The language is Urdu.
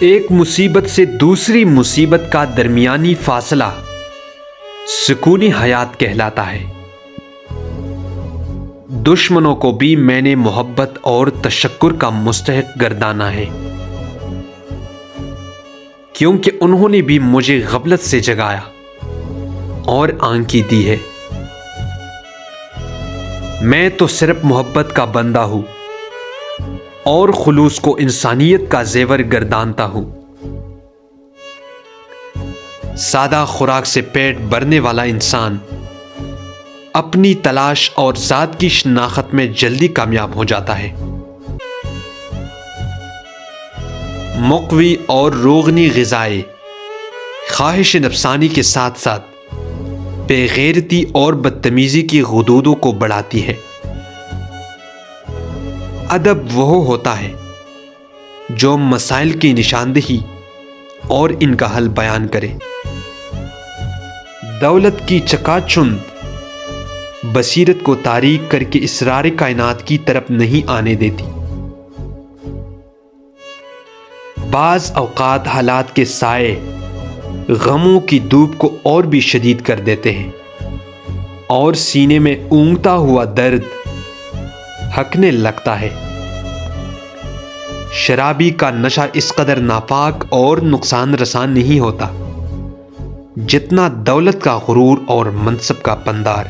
ایک مصیبت سے دوسری مصیبت کا درمیانی فاصلہ سکون حیات کہلاتا ہے۔ دشمنوں کو بھی میں نے محبت اور تشکر کا مستحق گردانا ہے، کیونکہ انہوں نے بھی مجھے غفلت سے جگایا اور آنکھی دی ہے۔ میں تو صرف محبت کا بندہ ہوں اور خلوص کو انسانیت کا زیور گردانتا ہوں۔ سادہ خوراک سے پیٹ بھرنے والا انسان اپنی تلاش اور ذات کی شناخت میں جلدی کامیاب ہو جاتا ہے۔ مقوی اور روغنی غذائیں خواہش نفسانی کے ساتھ ساتھ بے غیرتی اور بدتمیزی کی حدودوں کو بڑھاتی ہے۔ ادب وہ ہوتا ہے جو مسائل کی نشاندہی اور ان کا حل بیان کرے۔ دولت کی چکا چوند بصیرت کو تاریک کر کے اسرار کائنات کی طرف نہیں آنے دیتی۔ بعض اوقات حالات کے سائے غموں کی دھوپ کو اور بھی شدید کر دیتے ہیں اور سینے میں اونگتا ہوا درد ہکنے لگتا ہے۔ شرابی کا نشہ اس قدر ناپاک اور نقصان رساں نہیں ہوتا جتنا دولت کا غرور اور منصب کا پندار۔